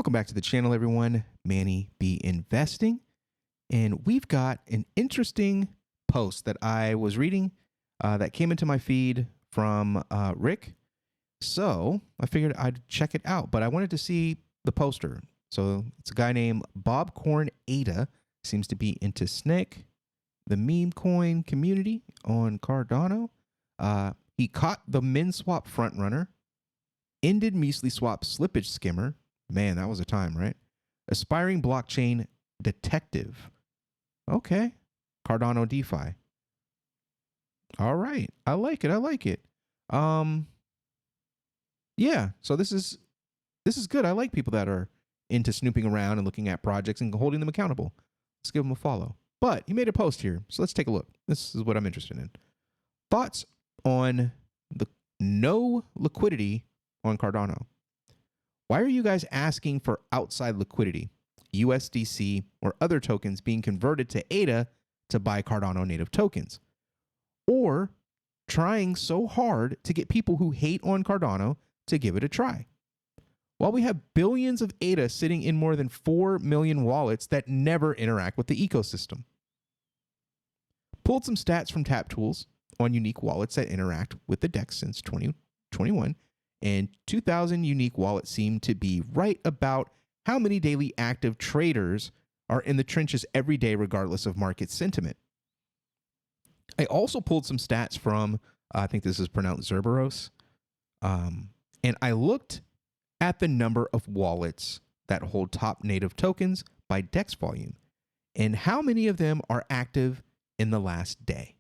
Welcome back to the channel, everyone. Manny B Investing. And we've got an interesting post that I was reading that came into my feed from Rick. So I figured I'd check it out, but I wanted to see the poster. So it's a guy named Bobcorn ADA, seems to be into SNCC, the meme coin community on Cardano. He caught the MinSwap frontrunner, ended Measly Swap slippage skimmer. Man, that was a time, right? Aspiring blockchain detective. Okay. Cardano DeFi. All right. I like it. I like it. Yeah, so this is good. I like people that are into snooping around and looking at projects and holding them accountable. Let's give them a follow. But he made a post here, so let's take a look. This is what I'm interested in. Thoughts on the no liquidity on Cardano. Why are you guys asking for outside liquidity, USDC or other tokens being converted to ADA to buy Cardano native tokens? Or trying so hard to get people who hate on Cardano to give it a try? While we have billions of ADA sitting in more than 4 million wallets that never interact with the ecosystem. Pulled some stats from Tap Tools on unique wallets that interact with the DEX since 2021, and 2,000 unique wallets seem to be right about how many daily active traders are in the trenches every day, regardless of market sentiment. I also pulled some stats from, I think this is pronounced Cerberus, and I looked at the number of wallets that hold top native tokens by DEX volume and how many of them are active in the last day.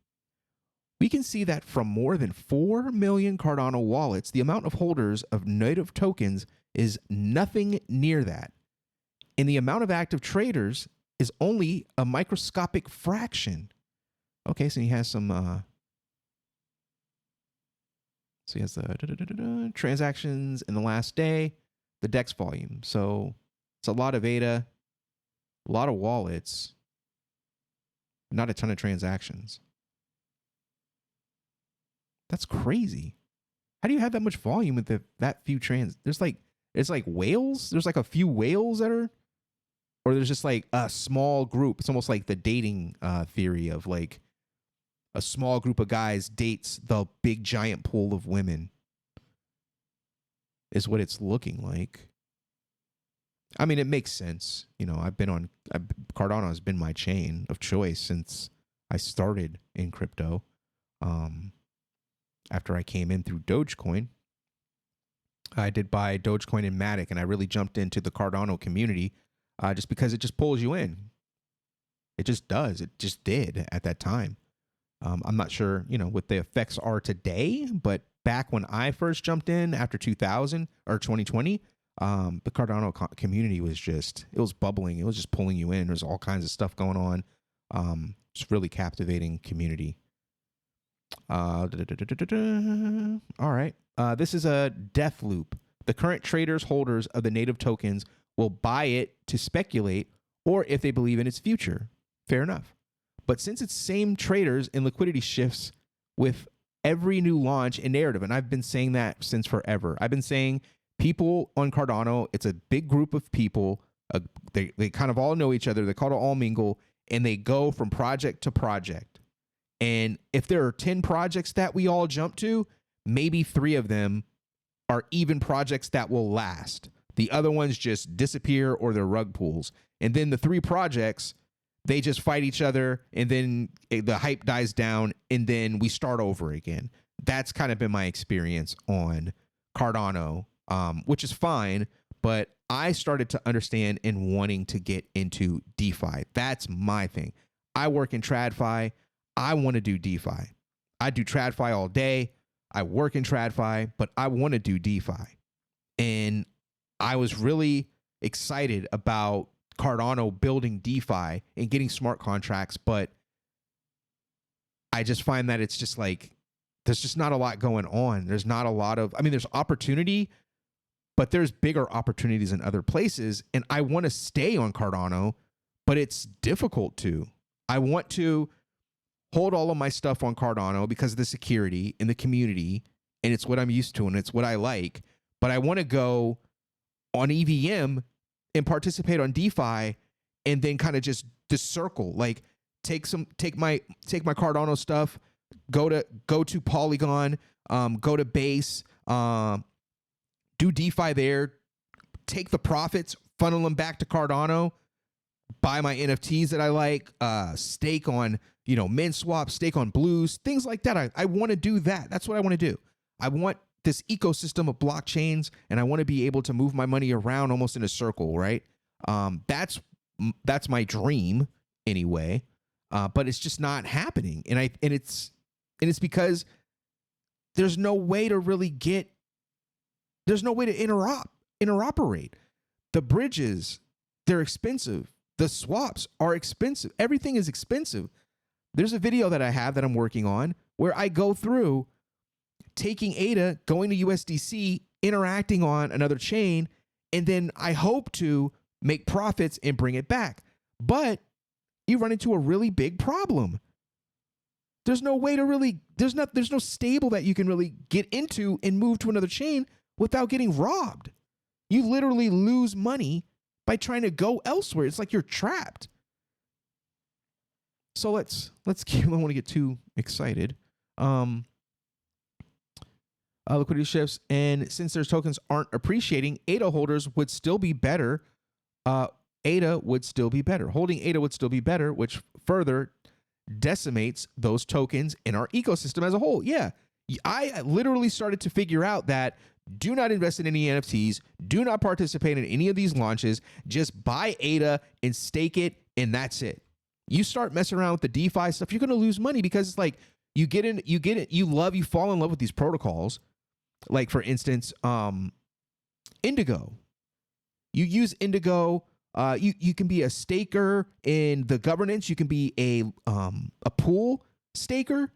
We can see that from more than 4 million Cardano wallets, the amount of holders of native tokens is nothing near that. And the amount of active traders is only a microscopic fraction. Okay, so he has some, so he has the transactions in the last day, the DEX volume. So it's a lot of ADA, a lot of wallets, not a ton of transactions. That's crazy. How do you have that much volume with that few trans? It's like whales. There's like a few whales that are, or there's just like a small group. It's almost like the dating theory of like a small group of guys dates the big giant pool of women is what it's looking like. I mean, it makes sense. You know, Cardano has been my chain of choice since I started in crypto. After I came in through Dogecoin, I did buy Dogecoin and Matic, and I really jumped into the Cardano community just because it just pulls you in. It just does. It just did at that time. I'm not sure, you know, what the effects are today, but back when I first jumped in after 2000 or 2020, the Cardano community was just, it was bubbling. It was just pulling you in. There's all kinds of stuff going on. It's really captivating community. All right. This is a death loop. The current traders, holders of the native tokens will buy it to speculate or if they believe in its future. Fair enough. But since it's same traders and liquidity shifts with every new launch and narrative, and I've been saying that since forever. I've been saying people on Cardano, it's a big group of people. They kind of all know each other. They call it all mingle, and they go from project to project. And if there are 10 projects that we all jump to, maybe 3 of them are even projects that will last. The other ones just disappear or they're rug pulls. And then the 3 projects, they just fight each other, and then the hype dies down, and then we start over again. That's kind of been my experience on Cardano, which is fine, but I started to understand and wanting to get into DeFi. That's my thing. I work in TradFi. I want to do DeFi. I do TradFi all day. I work in TradFi, but I want to do DeFi. And I was really excited about Cardano building DeFi and getting smart contracts, but I just find that it's just like, there's just not a lot going on. There's not a lot of, I mean, there's opportunity, but there's bigger opportunities in other places. And I want to stay on Cardano, but it's difficult to. I want to hold all of my stuff on Cardano because of the security in the community, and it's what I'm used to and it's what I like. But I want to go on EVM and participate on DeFi and then kind of just the circle, like take my Cardano stuff, go to Polygon, go to Base, do DeFi there, take the profits, funnel them back to Cardano, buy my NFTs that I like, stake on, MinSwap, stake on Blues, things like that. I want to do that. That's what I want to do. I want this ecosystem of blockchains, and I want to be able to move my money around almost in a circle, right? That's my dream anyway. But it's just not happening. And it's because there's no way to really there's no way to interoperate. The bridges, they're expensive. The swaps are expensive. Everything is expensive. There's a video that I have that I'm working on where I go through taking ADA, going to USDC, interacting on another chain, and then I hope to make profits and bring it back. But you run into a really big problem. There's no way to really, there's no stable that you can really get into and move to another chain without getting robbed. You literally lose money by trying to go elsewhere. It's like you're trapped. So let's keep, I don't want to get too excited. Liquidity shifts, and since their tokens aren't appreciating, ADA holders would still be better. ADA would still be better. Holding ADA would still be better, which further decimates those tokens in our ecosystem as a whole. Yeah, I literally started to figure out that do not invest in any NFTs, do not participate in any of these launches, just buy ADA and stake it, and that's it. You start messing around with the DeFi stuff, you're going to lose money because it's like you fall in love with these protocols. Like for instance, Indigo. You use Indigo. You can be a staker in the governance. You can be a pool staker,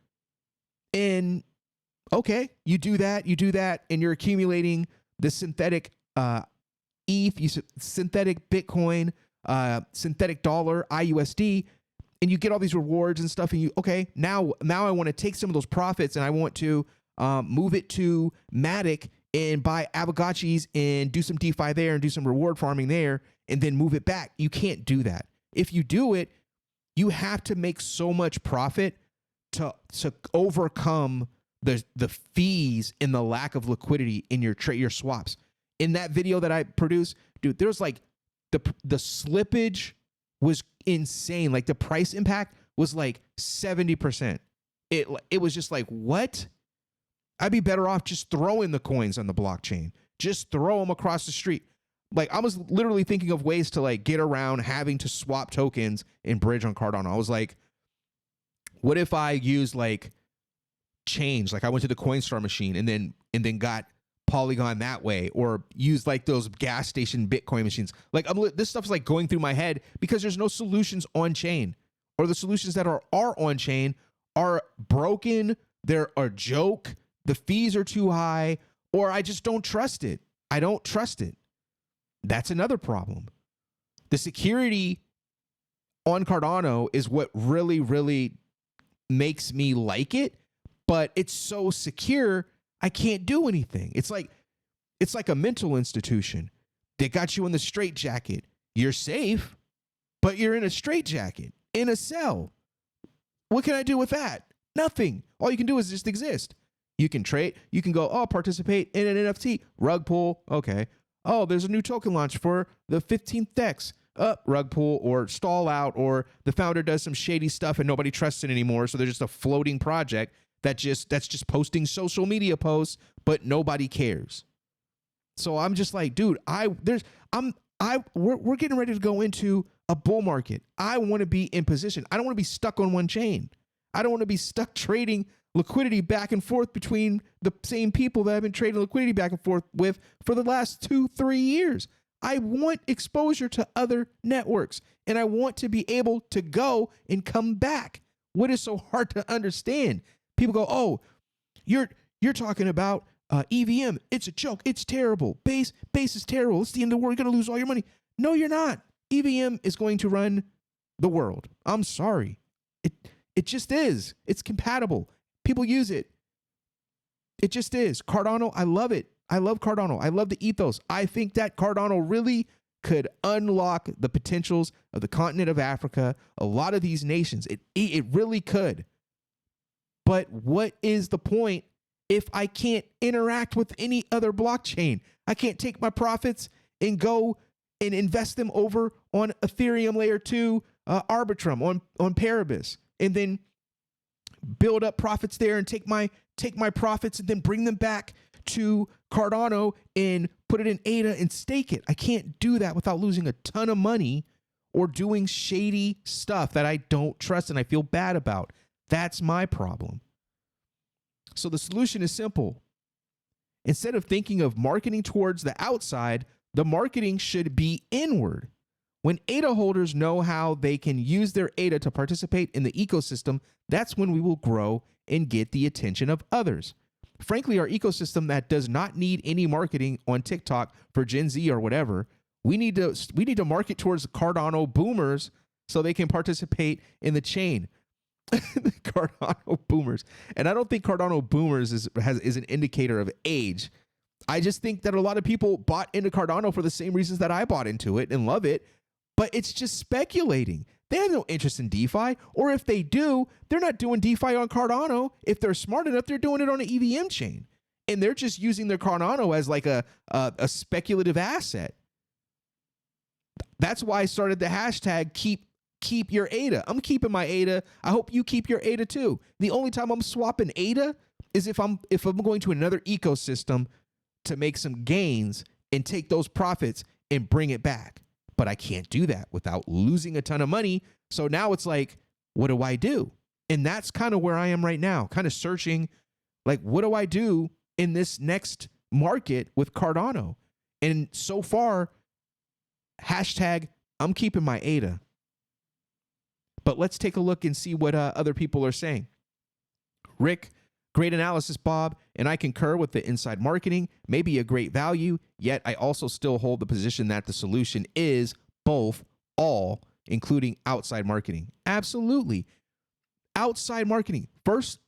and okay, you do that, and you're accumulating the synthetic ETH, synthetic Bitcoin, synthetic dollar, IUSD, and you get all these rewards and stuff. And now I want to take some of those profits and I want to move it to Matic and buy Aavegotchis and do some DeFi there and do some reward farming there and then move it back. You can't do that. If you do it, you have to make so much profit to overcome the fees and the lack of liquidity in your swaps. In that video that I produced, dude, there's like the slippage was insane. Like the price impact was like 70%. It was just like, what? I'd be better off just throwing the coins on the blockchain. Just throw them across the street. Like I was literally thinking of ways to like get around having to swap tokens and bridge on Cardano. I was like, what if I use like change? Like I went to the Coinstar machine and then got Polygon that way, or use like those gas station Bitcoin machines. Like this stuff's like going through my head because there's no solutions on chain, or the solutions that are on chain are broken. They're a joke. The fees are too high, or I just don't trust it. I don't trust it. That's another problem. The security on Cardano is what really, really makes me like it, but it's so secure, I can't do anything. It's like a mental institution. They got you in the straitjacket. You're safe, but you're in a straitjacket, in a cell. What can I do with that? Nothing. All you can do is just exist. You can trade. You can go, participate in an NFT. Rug pull. Okay. Oh, there's a new token launch for the 15th DEX. Rug pull, or stall out, or the founder does some shady stuff and nobody trusts it anymore. So they're just a floating project that's just posting social media posts, but nobody cares. So I'm just like, dude, we're getting ready to go into a bull market. I want to be in position. I don't want to be stuck on one chain. I don't want to be stuck trading liquidity back and forth between the same people that I've been trading liquidity back and forth with for the last 2-3 years. I want exposure to other networks, and I want to be able to go and come back. What is so hard to understand? People go, oh, you're talking about EVM. It's a joke. It's terrible. Base is terrible. It's the end of the world. You're going to lose all your money. No, you're not. EVM is going to run the world. I'm sorry. It just is. It's compatible. People use it. It just is. Cardano, I love it. I love Cardano. I love the ethos. I think that Cardano really could unlock the potentials of the continent of Africa, a lot of these nations. It really could. But what is the point if I can't interact with any other blockchain? I can't take my profits and go and invest them over on Ethereum layer 2, Arbitrum, on Paribus, and then build up profits there and take my profits and then bring them back to Cardano and put it in ADA and stake it. I can't do that without losing a ton of money or doing shady stuff that I don't trust and I feel bad about. That's my problem. So the solution is simple. Instead of thinking of marketing towards the outside, the marketing should be inward. When ADA holders know how they can use their ADA to participate in the ecosystem, that's when we will grow and get the attention of others. Frankly, our ecosystem that does not need any marketing on TikTok for Gen Z or whatever, we need to market towards Cardano Boomers so they can participate in the chain. Cardano Boomers. And I don't think Cardano Boomers is an indicator of age. I just think that a lot of people bought into Cardano for the same reasons that I bought into it and love it, but it's just speculating. They have no interest in DeFi, or if they do, they're not doing DeFi on Cardano. If they're smart enough, they're doing it on an EVM chain, and they're just using their Cardano as like a speculative asset. That's why I started the hashtag keep your ADA. I'm keeping my ADA. I hope you keep your ADA too. The only time I'm swapping ADA is if I'm going to another ecosystem to make some gains and take those profits and bring it back. But I can't do that without losing a ton of money. So now it's like, what do I do? And that's kind of where I am right now, kind of searching, like, what do I do in this next market with Cardano? And so far, hashtag, I'm keeping my ADA. But let's take a look and see what other people are saying. Rick, great analysis, Bob, and I concur with the inside marketing, may be a great value, yet I also still hold the position that the solution is both, all, including outside marketing. Absolutely. Outside marketing. First,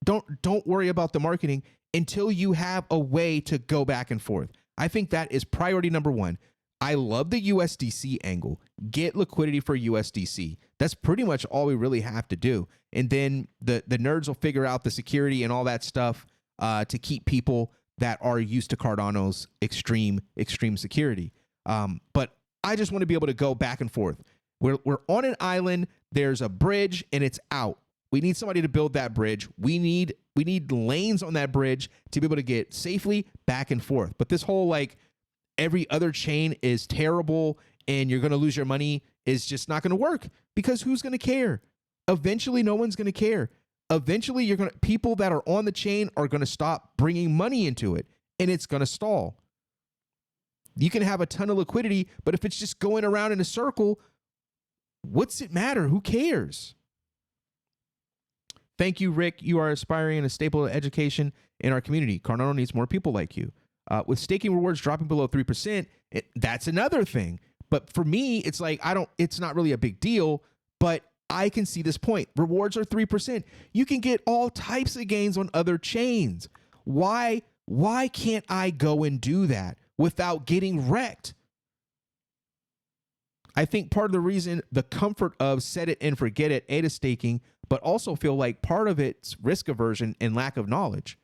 don't worry about the marketing until you have a way to go back and forth. I think that is priority number one. I love the USDC angle. Get liquidity for USDC. That's pretty much all we really have to do. And then the nerds will figure out the security and all that stuff to keep people that are used to Cardano's extreme security. But I just want to be able to go back and forth. We're on an island. There's a bridge and it's out. We need somebody to build that bridge. We need lanes on that bridge to be able to get safely back and forth. But this whole like every other chain is terrible and you're going to lose your money is just not going to work, because who's going to care? Eventually, no one's going to care. Eventually, people that are on the chain are going to stop bringing money into it, and it's going to stall. You can have a ton of liquidity, but if it's just going around in a circle, what's it matter? Who cares? Thank you, Rick. You are aspiring and a staple of education in our community. Cardano needs more people like you. With staking rewards dropping below 3%, that's another thing. But for me, it's like, it's not really a big deal, but I can see this point. Rewards are 3%. You can get all types of gains on other chains. Why can't I go and do that without getting wrecked? I think part of the reason, the comfort of set it and forget it, ADA staking, but also feel like part of it's risk aversion and lack of knowledge.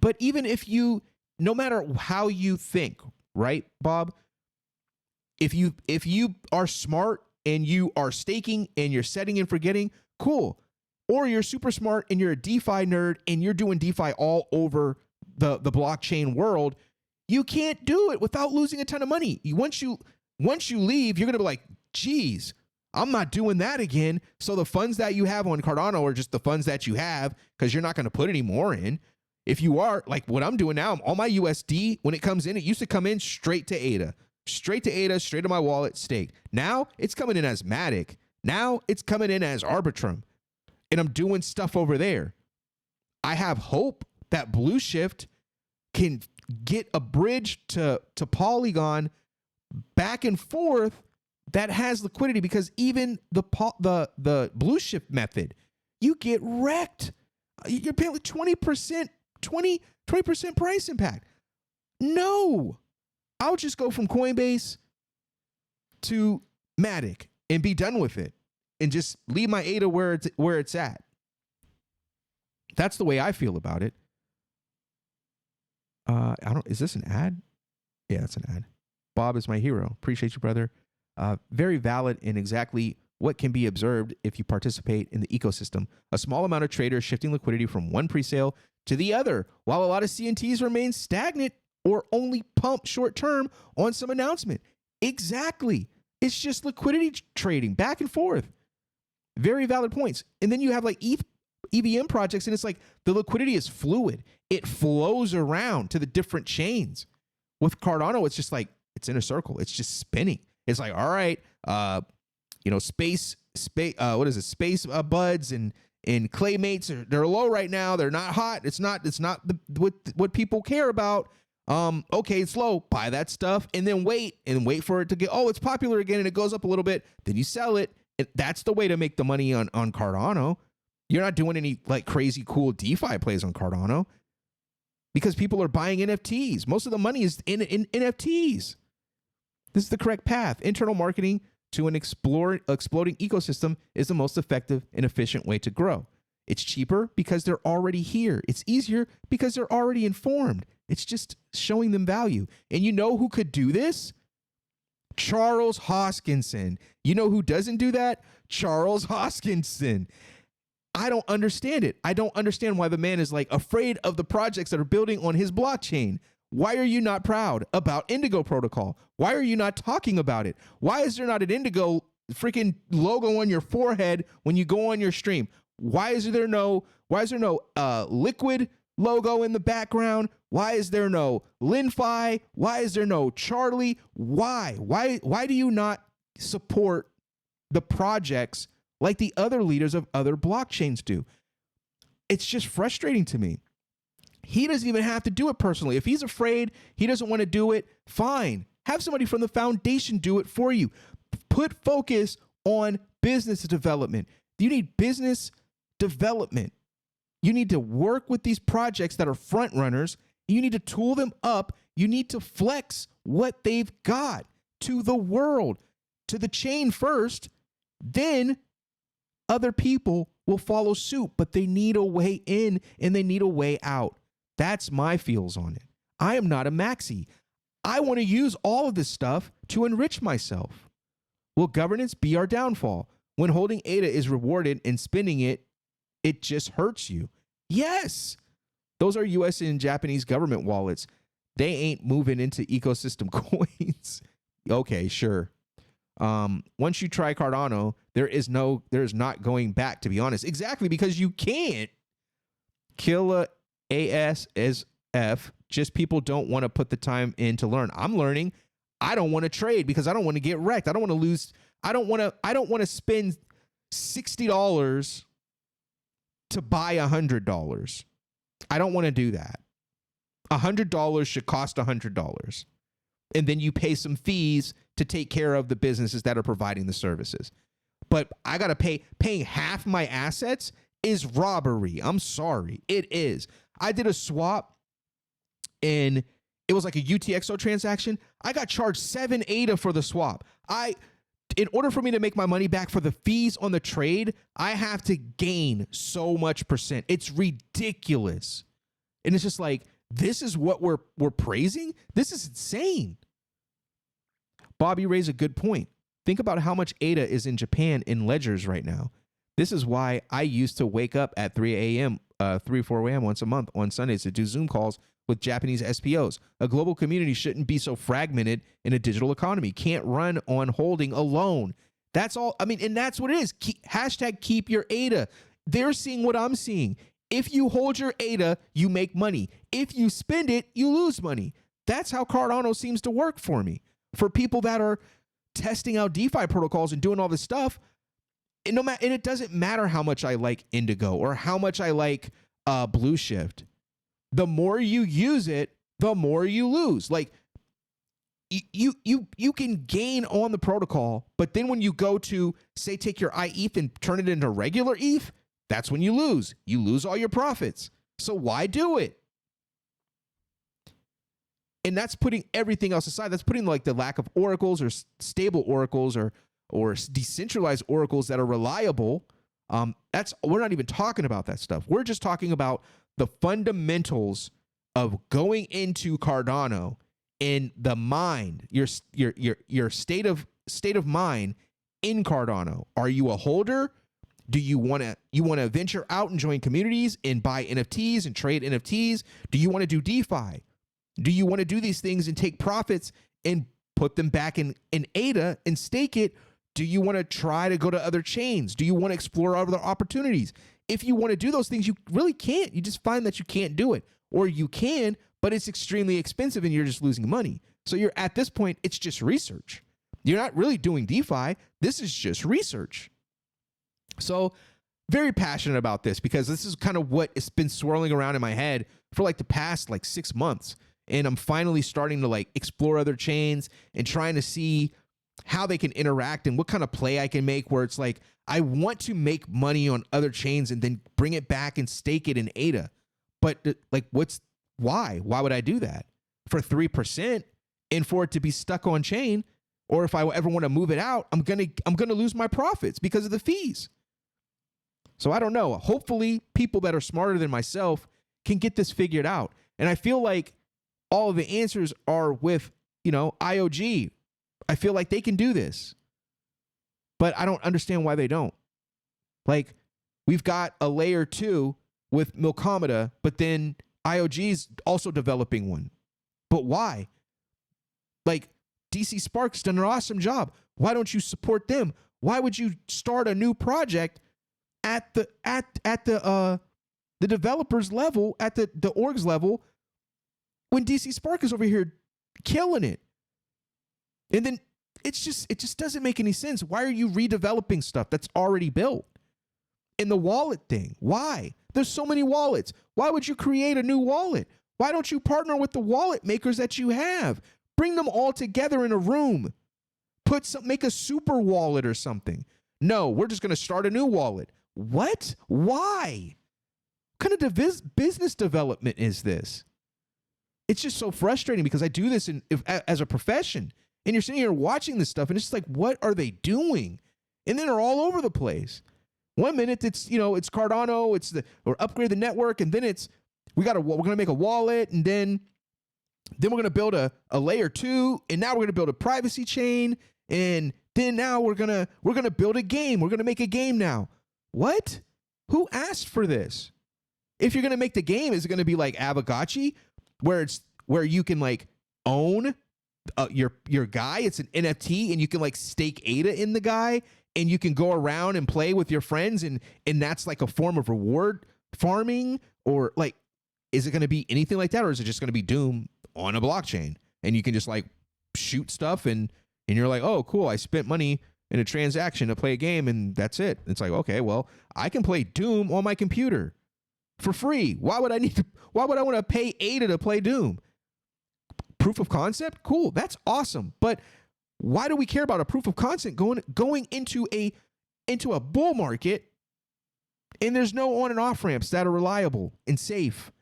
But even if no matter how you think, right, Bob? If you are smart and you are staking and you're setting and forgetting, cool. Or you're super smart and you're a DeFi nerd and you're doing DeFi all over the blockchain world, you can't do it without losing a ton of money. Once you leave, you're going to be like, geez, I'm not doing that again. So the funds that you have on Cardano are just the funds that you have, because you're not going to put any more in. If you are, like what I'm doing now, all my USD, when it comes in, it used to come in straight to ADA. Straight to my wallet, staked. Now it's coming in as Matic. Now it's coming in as Arbitrum. And I'm doing stuff over there. I have hope that Blue Shift can get a bridge to Polygon back and forth that has liquidity, because even the Blue Shift method, you get wrecked. You're paying like 20% price impact. No. I'll just go from Coinbase to Matic and be done with it and just leave my ADA where it's at. That's the way I feel about it. Is this an ad? Yeah, it's an ad. Bob is my hero. Appreciate you, brother. Very valid in exactly what can be observed if you participate in the ecosystem. A small amount of traders shifting liquidity from one presale to the other, while a lot of CNTs remain stagnant or only pump short term on some announcement. Exactly. It's just liquidity trading back and forth. Very valid points. And then you have like EVM projects, and it's like the liquidity is fluid. It flows around to the different chains. With Cardano, it's just like, it's in a circle. It's just spinning. It's like, all right, space, what is it? Space buds and claymates they're low right now. They're not hot. It's not what people care about. Okay, it's low. Buy that stuff and then wait for it to get, it's popular again, and it goes up a little bit. Then you sell it. And that's the way to make the money on Cardano. You're not doing any like crazy cool DeFi plays on Cardano because people are buying NFTs. Most of the money is in NFTs. This is the correct path. Internal marketing to an exploding ecosystem is the most effective and efficient way to grow. It's cheaper because they're already here. It's easier because they're already informed. It's just showing them value. And you know who could do this? Charles Hoskinson. You know who doesn't do that? Charles Hoskinson. I don't understand it. I don't understand why the man is like afraid of the projects that are building on his blockchain. Why are you not proud about Indigo Protocol? Why are you not talking about it? Why is there not an Indigo freaking logo on your forehead when you go on your stream? Why is there no Liquid logo in the background? Why is there no LinFi? Why is there no Charlie? Why do you not support the projects like the other leaders of other blockchains do? It's just frustrating to me. He doesn't even have to do it personally. If he's afraid, he doesn't want to do it, fine. Have somebody from the foundation do it for you. Put focus on business development. You need business development. You need to work with these projects that are front runners. You need to tool them up. You need to flex what they've got to the world, to the chain first. Then other people will follow suit, but they need a way in and they need a way out. That's my feels on it. I am not a maxi. I want to use all of this stuff to enrich myself. Will governance be our downfall? When holding ADA is rewarded and spending it, it just hurts you. Yes. Those are US and Japanese government wallets. They ain't moving into ecosystem coins. Okay, sure. Once you try Cardano, there is not going back, to be honest. Exactly, because you can't kill a ASSF. Just people don't want to put the time in to learn. I'm learning. I don't want to trade because I don't want to get wrecked. I don't want to lose. I don't want to spend $60 to buy $100. I don't want to do that. $100 should cost $100. And then you pay some fees to take care of the businesses that are providing the services. But I got to paying half my assets is robbery. I'm sorry. It is. I did a swap and it was like a UTXO transaction. I got charged 7 ADA for the swap. In order for me to make my money back for the fees on the trade, I have to gain so much percent. It's ridiculous. And it's just like, this is what we're praising? This is insane. Bobby raised a good point. Think about how much ADA is in Japan in ledgers right now. This is why I used to wake up at 3 a.m., 4 a.m. once a month on Sundays to do Zoom calls with Japanese SPOs. A global community shouldn't be so fragmented in a digital economy. Can't run on holding alone. That's all. I mean, and that's what it is. Hashtag keep your ADA. They're seeing what I'm seeing. If you hold your ADA, you make money. If you spend it, you lose money. That's how Cardano seems to work for me. For people that are testing out DeFi protocols and doing all this stuff, and it doesn't matter how much I like Indigo or how much I like Blue Shift. The more you use it, the more you lose. Like you can gain on the protocol, but then when you go to say take your iETH and turn it into regular ETH, that's when you lose. You lose all your profits. So why do it? And that's putting everything else aside. That's putting like the lack of oracles or stable oracles or decentralized oracles that are reliable. We're not even talking about that stuff. We're just talking about the fundamentals of going into Cardano in the mind, your state of mind in Cardano. Are you a holder? Do you want to venture out and join communities and buy NFTs and trade NFTs? Do you want to do DeFi? Do you want to do these things and take profits and put them back in ADA and stake it? Do you want to try to go to other chains? Do you want to explore other opportunities? If you want to do those things, you really can't. You just find that you can't do it. Or you can, but it's extremely expensive and you're just losing money. So you're at this point, it's just research. You're not really doing DeFi. This is just research. So very passionate about this because this is kind of what it's been swirling around in my head for like the past like 6 months. And I'm finally starting to like explore other chains and trying to see how they can interact and what kind of play I can make where it's like, I want to make money on other chains and then bring it back and stake it in ADA. But like, why would I do that for 3% and for it to be stuck on chain? Or if I ever want to move it out, I'm going to lose my profits because of the fees. So I don't know. Hopefully people that are smarter than myself can get this figured out. And I feel like all of the answers are with, IOG. I feel like they can do this, but I don't understand why they don't. Like, we've got a layer 2 with Milkomeda, but then IOG's also developing one. But why? Like, DC Spark's done an awesome job. Why don't you support them? Why would you start a new project at the developers level, at the orgs level, when DC Spark is over here killing it? And then it just doesn't make any sense. Why are you redeveloping stuff that's already built? In the wallet thing, why? There's so many wallets. Why would you create a new wallet? Why don't you partner with the wallet makers that you have? Bring them all together in a room. Make a super wallet or something. No, we're just going to start a new wallet. What? Why? What kind of business development is this? It's just so frustrating because I do this as a profession. And you're sitting here watching this stuff, and it's just like, what are they doing? And then they're all over the place. 1 minute it's it's Cardano, or upgrade the network, and then we're gonna make a wallet, and then we're gonna build a layer 2, and now we're gonna build a privacy chain, and then now we're gonna build a game. We're gonna make a game now. What? Who asked for this? If you're gonna make the game, is it gonna be like Avagachi, where you can like own your guy? It's an NFT, and you can like stake ADA in the guy, and you can go around and play with your friends, and that's like a form of reward farming? Or like, is it going to be anything like that, or is it just going to be Doom on a blockchain, and you can just like shoot stuff, and you're like, oh cool, I spent money in a transaction to play a game, and that's it? It's like, okay, well, I can play Doom on my computer for free. Why would I want to pay ADA to play Doom? Proof of concept? Cool. That's awesome. But why do we care about a proof of concept going into a bull market, and there's no on and off ramps that are reliable and safe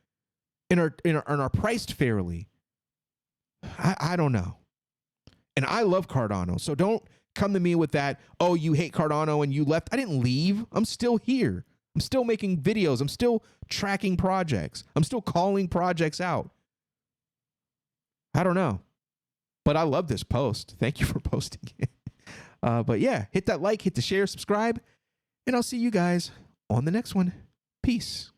and are priced fairly? I don't know. And I love Cardano. So don't come to me with that, oh, you hate Cardano and you left. I didn't leave. I'm still here. I'm still making videos. I'm still tracking projects. I'm still calling projects out. I don't know, but I love this post. Thank you for posting it. But yeah, hit that like, hit the share, subscribe, and I'll see you guys on the next one. Peace.